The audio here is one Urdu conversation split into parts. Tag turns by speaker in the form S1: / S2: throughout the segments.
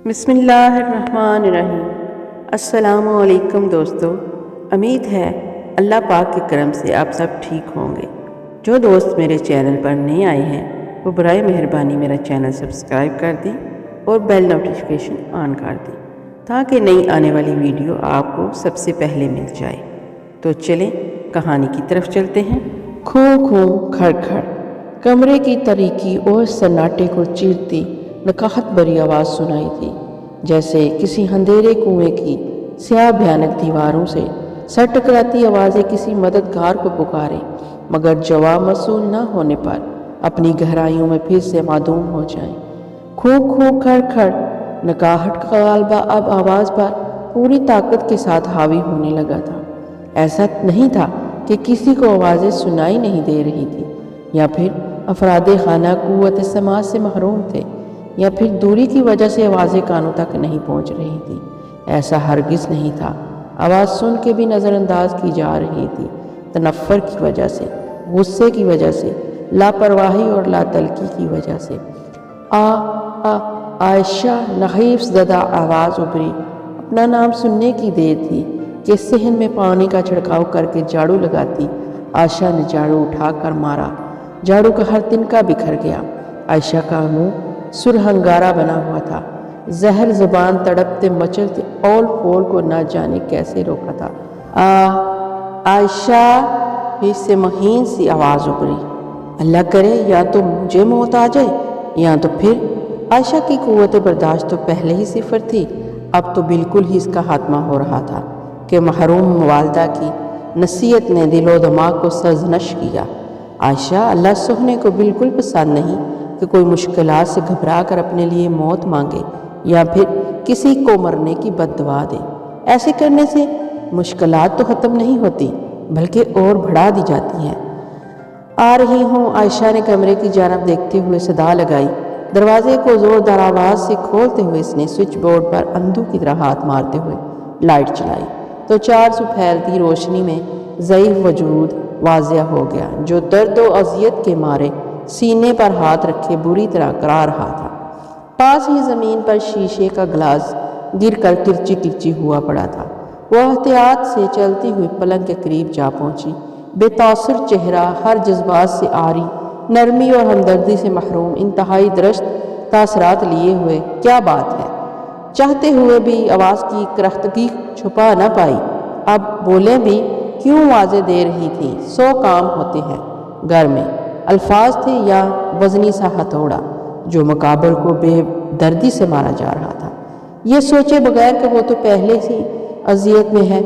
S1: بسم اللہ الرحمن الرحیم۔ السلام علیکم دوستو، امید ہے اللہ پاک کے کرم سے آپ سب ٹھیک ہوں گے۔ جو دوست میرے چینل پر نئے آئے ہیں وہ برائے مہربانی میرا چینل سبسکرائب کر دیں اور بیل نوٹیفیکیشن آن کر دیں تاکہ نئی آنے والی ویڈیو آپ کو سب سے پہلے مل جائے۔ تو چلیں کہانی کی طرف چلتے ہیں۔ کھوں کھوں کھڑ کھڑ کمرے کی تاریکی اور سناٹے کو چیرتی نکاہت بھری آواز سنائی تھی، جیسے کسی اندھیرے کنویں کی سیاہ بھیانک دیواروں سے سر ٹکراتی آوازیں کسی مددگار کو پکاریں مگر جواب موصول نہ ہونے پر اپنی گہرائیوں میں پھر سے معدوم ہو جائیں۔ کھوں کھوں کھڑ کھڑ نکاہٹ کا غالبہ اب آواز پر پوری طاقت کے ساتھ حاوی ہونے لگا تھا۔ ایسا نہیں تھا کہ کسی کو آوازیں سنائی نہیں دے رہی تھی، یا پھر افراد خانہ قوت سماعت سے محروم تھے، یا پھر دوری کی وجہ سے آوازیں کانوں تک نہیں پہنچ رہی تھی۔ ایسا ہرگز نہیں تھا۔ آواز سن کے بھی نظر انداز کی جا رہی تھی، تنفر کی وجہ سے، غصے کی وجہ سے، لاپرواہی اور لا تلقی کی وجہ سے۔ عائشہ نحیف زدہ آواز ابھری۔ اپنا نام سننے کی دیر تھی کہ صحن میں پانی کا چھڑکاؤ کر کے جھاڑو لگاتی عائشہ نے جھاڑو اٹھا کر مارا۔ جھاڑو کا ہر تنکا بکھر گیا۔ عائشہ کا منہ سرہنگارا بنا ہوا تھا، زہر زبان تڑپتے مچلتے اول پول کو نہ جانے کیسے روکا تھا۔ عائشہ پھر سے مہین سی آواز ابھری۔ اللہ کرے یا تو مجھے موت آ جائے یا تو پھر۔ عائشہ کی قوت برداشت تو پہلے ہی صفر تھی، اب تو بالکل ہی اس کا خاتمہ ہو رہا تھا کہ محروم والدہ کی نصیحت نے دل و دماغ کو سرزنش کیا۔ عائشہ اللہ سہنے کو بالکل پسند نہیں کہ کوئی مشکلات سے گھبرا کر اپنے لیے موت مانگے یا پھر کسی کو مرنے کی بد دعا دے۔ ایسے کرنے سے مشکلات تو ختم نہیں ہوتی بلکہ اور بڑھا دی جاتی ہیں۔ آ رہی ہوں، عائشہ نے کمرے کی جانب دیکھتے ہوئے صدا لگائی۔ دروازے کو زوردار آواز سے کھولتے ہوئے اس نے سوئچ بورڈ پر اندھو کی طرح ہاتھ مارتے ہوئے لائٹ چلائی تو چار سو پھیلتی روشنی میں ضعیف وجود واضح ہو گیا، جو درد و اذیت کے مارے سینے پر ہاتھ رکھے بری طرح کرا رہا تھا۔ پاس ہی زمین پر شیشے کا گلاس گر کر کرچی کرچی ہوا پڑا تھا۔ وہ احتیاط سے چلتی ہوئی پلنگ کے قریب جا پہنچی، بے تاثر چہرہ، ہر جذبات سے عاری، نرمی اور ہمدردی سے محروم، انتہائی درشت تاثرات لیے ہوئے۔ کیا بات ہے؟ چاہتے ہوئے بھی آواز کی کرختگی چھپا نہ پائی۔ اب بولیں بھی کیوں واضح دے رہی تھی؟ 100 کام ہوتے ہیں گھر میں۔ الفاظ تھے یا وزنی سا ہتھوڑا جو مقابر کو بے دردی سے مارا جا رہا تھا؟ یہ سوچے بغیر کہ وہ تو پہلے سے اذیت میں ہے۔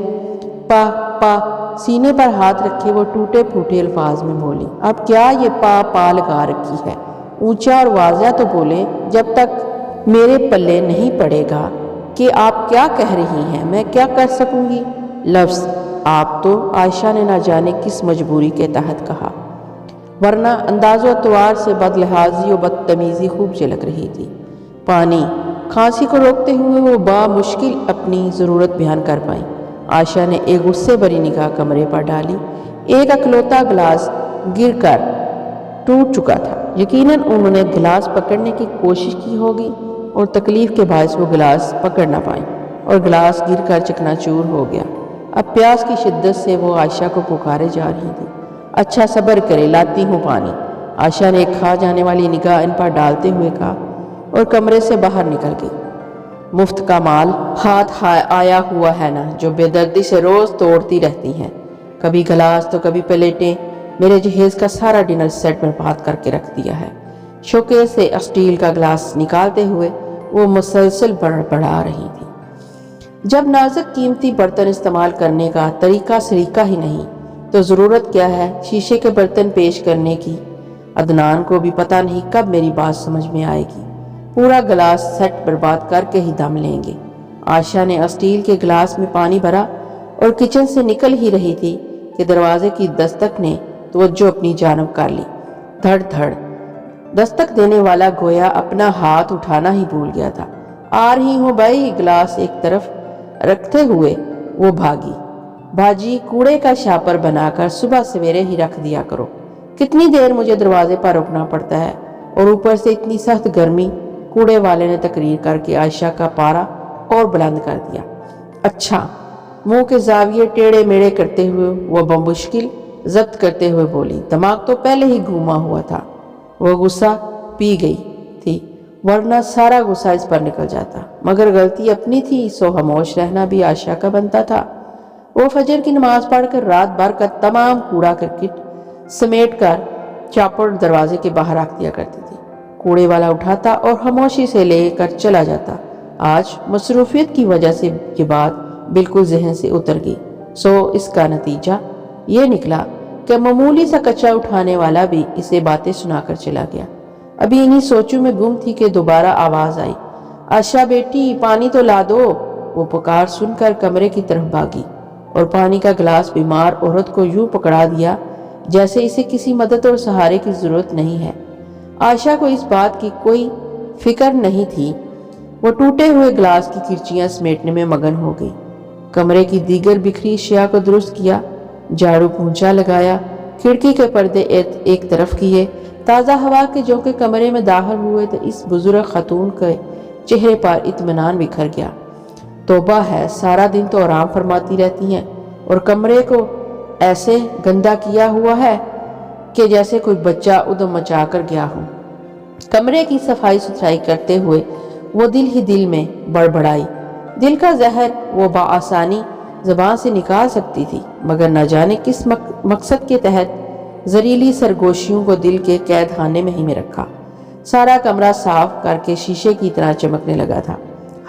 S1: پا سینے پر ہاتھ رکھے وہ ٹوٹے پھوٹے الفاظ میں بولی۔ اب کیا یہ پا لگا رکھی ہے؟ اونچا اور واضح تو بولے۔ جب تک میرے پلے نہیں پڑے گا کہ آپ کیا کہہ رہی ہیں میں کیا کر سکوں گی؟ لفظ آپ تو عائشہ نے نہ جانے کس مجبوری کے تحت کہا، ورنہ انداز و اطوار سے بد لحاظی و بدتمیزی خوب جھلک رہی تھی۔ پانی کھانسی کو روکتے ہوئے وہ بامشکل اپنی ضرورت بیان کر پائیں۔ عائشہ نے ایک غصے بھری نگاہ کمرے پر ڈالی۔ ایک اکلوتا گلاس گر کر ٹوٹ چکا تھا۔ یقیناً انہوں نے گلاس پکڑنے کی کوشش کی ہوگی اور تکلیف کے باعث وہ گلاس پکڑ نہ پائیں اور گلاس گر کر چکنا چور ہو گیا۔ اب پیاس کی شدت سے وہ عائشہ کو پکارے جا رہی تھی۔ اچھا صبر کرے، لاتی ہوں پانی، عائشہ نے ایک کھا جانے والی نگاہ ان پر ڈالتے ہوئے کہا اور کمرے سے باہر نکل گئی۔ مفت کا مال ہاتھ آیا ہوا ہے نا، جو بے دردی سے روز توڑتی رہتی ہیں، کبھی گلاس تو کبھی پلیٹیں۔ میرے جہیز کا سارا ڈنر سیٹ برباد کر کے رکھ دیا ہے۔ شوکیس سے اسٹیل کا گلاس نکالتے ہوئے وہ مسلسل بڑھا رہی تھی۔ جب نازک قیمتی برتن استعمال کرنے کا طریقہ سلیقہ ہی نہیں تو ضرورت کیا ہے شیشے کے برتن پیش کرنے کی؟ عدنان کو بھی پتہ نہیں کب میری بات سمجھ میں آئے گی۔ پورا گلاس سیٹ برباد کر کے ہی دم لیں گے۔ عائشہ نے اسٹیل کے گلاس میں پانی بھرا اور کچن سے نکل ہی رہی تھی کہ دروازے کی دستک نے توجہ اپنی جانب کر لی۔ دھڑ دھڑ دستک دینے والا گویا اپنا ہاتھ اٹھانا ہی بھول گیا تھا۔ آ رہی ہوں بھائی، گلاس ایک طرف رکھتے ہوئے وہ بھاگی۔ باجی کوڑے کا شاپر بنا کر صبح سویرے ہی رکھ دیا کرو، کتنی دیر مجھے دروازے پر رکنا پڑتا ہے، اور اوپر سے اتنی سخت گرمی، کوڑے والے نے تقریر کر کے عائشہ کا پارا اور بلند کر دیا۔ اچھا، منہ کے زاویے ٹیڑے میڑے کرتے ہوئے وہ بمشکل ضبط کرتے ہوئے بولی، دماغ تو پہلے ہی گھوما ہوا تھا۔ وہ غصہ پی گئی تھی، ورنہ سارا غصہ اس پر نکل جاتا، مگر غلطی اپنی تھی، سو خاموش رہنا بھی عائشہ کا بنتا تھا۔ وہ فجر کی نماز پڑھ کر رات بھر کا تمام کوڑا کرکٹ سمیٹ کر چاپڑ دروازے کے باہر رکھ دیا کرتی تھی۔ کوڑے والا اٹھاتا اور خاموشی سے لے کر چلا جاتا۔ آج مصروفیت کی وجہ سے یہ بات بالکل ذہن سے اتر گئی، سو اس کا نتیجہ یہ نکلا کہ معمولی سا کچرا اٹھانے والا بھی اسے باتیں سنا کر چلا گیا۔ ابھی انہی سوچوں میں گم تھی کہ دوبارہ آواز آئی، عائشہ بیٹی پانی تو لا دو۔ وہ پکار سن کر کمرے کی طرف بھاگی اور پانی کا گلاس بیمار عورت کو یوں پکڑا دیا جیسے اسے کسی مدد اور سہارے کی ضرورت نہیں ہے۔ عائشہ کو اس بات کی کوئی فکر نہیں تھی، وہ ٹوٹے ہوئے گلاس کی کرچیاں سمیٹنے میں مگن ہو گئی۔ کمرے کی دیگر بکھری اشیاء کو درست کیا، جھاڑو پونچھا لگایا، کھڑکی کے پردے ایک طرف کیے۔ تازہ ہوا کے جھونکے کمرے میں داخل ہوئے تو اس بزرگ خاتون کے چہرے پر اطمینان بکھر گیا۔ توبہ ہے، سارا دن تو آرام فرماتی رہتی ہیں اور کمرے کو ایسے گندا کیا ہوا ہے کہ جیسے کوئی بچہ ادھم مچا کر گیا ہو۔ کمرے کی صفائی ستھرائی کرتے ہوئے وہ دل ہی دل میں بڑبڑائی۔ دل کا زہر وہ بآسانی زبان سے نکال سکتی تھی، مگر نہ جانے کس مقصد کے تحت زہریلی سرگوشیوں کو دل کے قید خانے میں ہی میں رکھا۔ سارا کمرہ صاف کر کے شیشے کی طرح چمکنے لگا تھا،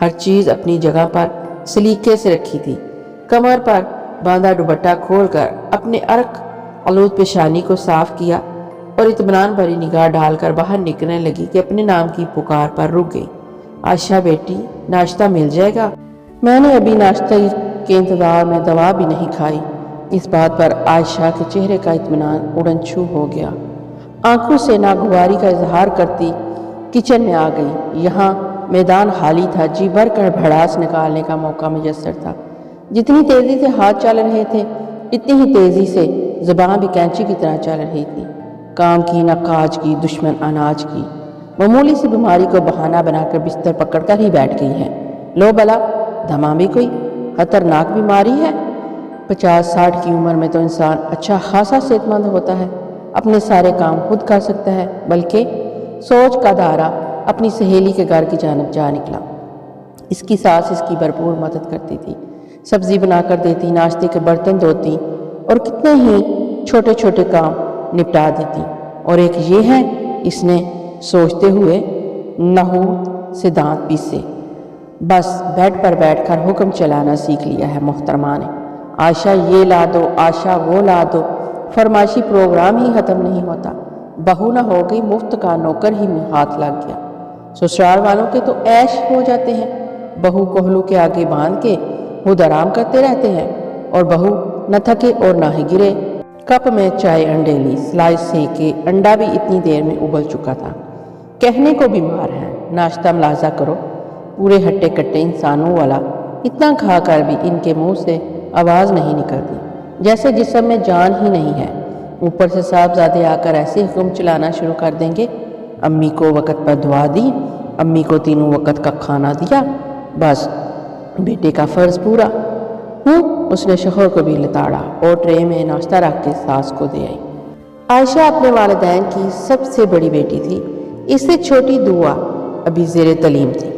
S1: ہر چیز اپنی جگہ پر سلیقے سے رکھی تھی۔ کمر پر باندھا دوپٹہ کھول کر اپنے عرق آلود پیشانی کو صاف کیا اور اطمینان بھری نگاہ ڈال کر باہر نکلنے لگی کہ اپنے نام کی پکار پر رک گئی۔ عائشہ بیٹی ناشتہ مل جائے گا؟ میں نے ابھی ناشتہ کے انتظار میں دوا بھی نہیں کھائی۔ اس بات پر عائشہ کے چہرے کا اطمینان اڑن چھو ہو گیا۔ آنکھوں سے ناگواری کا اظہار کرتی کچن میں آ گئی۔ یہاں میدان خالی تھا، جی بھر کر بھڑاس نکالنے کا موقع میسر تھا۔ جتنی تیزی سے ہاتھ چل رہے تھے اتنی ہی تیزی سے زبان بھی کینچی کی طرح چل رہی تھی۔ کام کی نہ کاج کی، دشمن اناج کی، معمولی سی بیماری کو بہانہ بنا کر بستر پکڑ کر ہی بیٹھ گئی ہیں۔ لو بلا، دما بھی کوئی خطرناک بیماری ہے؟ 50-60 کی عمر میں تو انسان اچھا خاصا صحت مند ہوتا ہے، اپنے سارے کام خود کر سکتا ہے، بلکہ سوچ کا دائرہ اپنی سہیلی کے گھر کی جانب جا نکلا۔ اس کی ساس اس کی بھرپور مدد کرتی تھی، سبزی بنا کر دیتی، ناشتے کے برتن دھوتی اور کتنے ہی چھوٹے چھوٹے کام نپٹا دیتی۔ اور ایک یہ ہے، اس نے سوچتے ہوئے نحوست سے دانت پیسے، بس بیڈ پر بیٹھ کر حکم چلانا سیکھ لیا ہے محترمہ نے۔ عائشہ یہ لا دو، عائشہ وہ لا دو، فرمائشی پروگرام ہی ختم نہیں ہوتا۔ بہو نہ ہو گئی، مفت کا نوکر ہی میں ہاتھ لگ گیا۔ سسرال والوں کے تو عیش ہو جاتے ہیں، بہو کوہلو کے آگے باندھ کے خود آرام کرتے رہتے ہیں، اور بہو نہ تھکے اور نہ ہی گرے۔ کپ میں چائے انڈے لی، سلائس سیکے، انڈا بھی اتنی دیر میں ابل چکا تھا۔ کہنے کو بیمار ہے، ناشتہ ملاحظہ کرو، پورے ہٹے کٹے انسانوں والا، اتنا کھا کر بھی ان کے منہ سے آواز نہیں نکلتی، جیسے جسم میں جان ہی نہیں ہے۔ اوپر سے صاحبزادے آ کر ایسے حکم چلانا شروع کر دیں گے، امی کو وقت پر دعا دی، امی کو تینوں وقت کا کھانا دیا، بس بیٹے کا فرض پورا۔ اس نے شوہر کو بھی لتاڑا اور ٹرے میں ناشتہ رکھ کے ساس کو دے آئی۔ عائشہ اپنے والدین کی سب سے بڑی بیٹی تھی، اس سے چھوٹی دعا ابھی زیر تعلیم تھی۔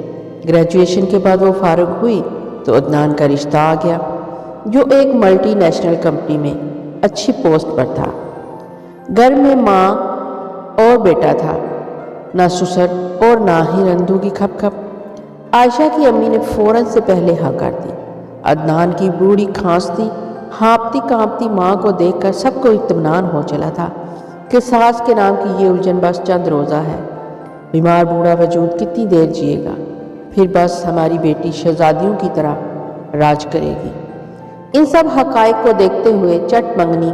S1: گریجویشن کے بعد وہ فارغ ہوئی تو عدنان کا رشتہ آ گیا، جو ایک ملٹی نیشنل کمپنی میں اچھی پوسٹ پر تھا۔ گھر میں ماں اور بیٹا تھا، نہ سسر اور نہ ہی رندھو کی کھپ کھپ۔ عائشہ کی امی نے فوراً سے پہلے ہاں کر دی۔ عدنان کی بوڑھی کھانستی ہانپتی کانپتی ماں کو دیکھ کر سب کو اطمینان ہو چلا تھا کہ ساس کے نام کی یہ الجھن بس چند روزہ ہے۔ بیمار بوڑھا وجود کتنی دیر جیے گا، پھر بس ہماری بیٹی شہزادیوں کی طرح راج کرے گی۔ ان سب حقائق کو دیکھتے ہوئے چٹ منگنی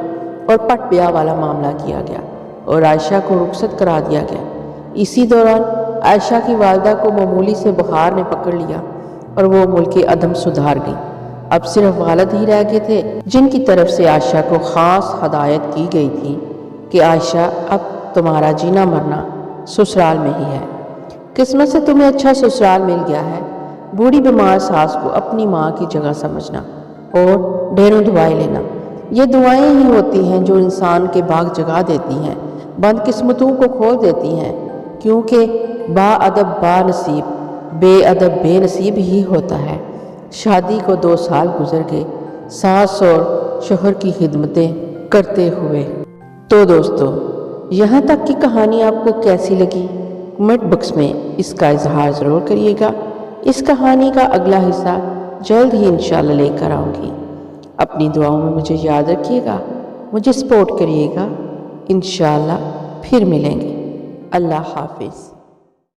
S1: اور پٹ بیاہ والا معاملہ کیا گیا اور عائشہ کو رخصت کرا دیا گیا۔ اسی دوران عائشہ کی والدہ کو معمولی سے بخار نے پکڑ لیا اور وہ ملک عدم سدھار گئی۔ اب صرف والد ہی رہ گئے تھے، جن کی طرف سے عائشہ کو خاص ہدایت کی گئی تھی کہ عائشہ اب تمہارا جینا مرنا سسرال میں ہی ہے۔ قسمت سے تمہیں اچھا سسرال مل گیا ہے۔ بوڑھی بیمار ساس کو اپنی ماں کی جگہ سمجھنا اور ڈھیروں دعائیں لینا، یہ دعائیں ہی ہوتی ہیں جو انسان کے باغ جگا دیتی ہیں، بند قسمتوں کو کھول دیتی ہیں، کیونکہ با ادب با نصیب، بے ادب بے نصیب ہی ہوتا ہے۔ شادی کو 2 سال گزر گئے ساس اور شوہر کی خدمتیں کرتے ہوئے۔ تو دوستو، یہاں تک کی کہانی آپ کو کیسی لگی؟ کمنٹ باکس میں اس کا اظہار ضرور کریے گا۔ اس کہانی کا اگلا حصہ جلد ہی انشاءاللہ لے کر آؤں گی۔ اپنی دعاؤں میں مجھے یاد رکھیے گا، مجھے سپورٹ کریے گا۔ انشاءاللہ پھر ملیں گے۔ اللہ حافظ۔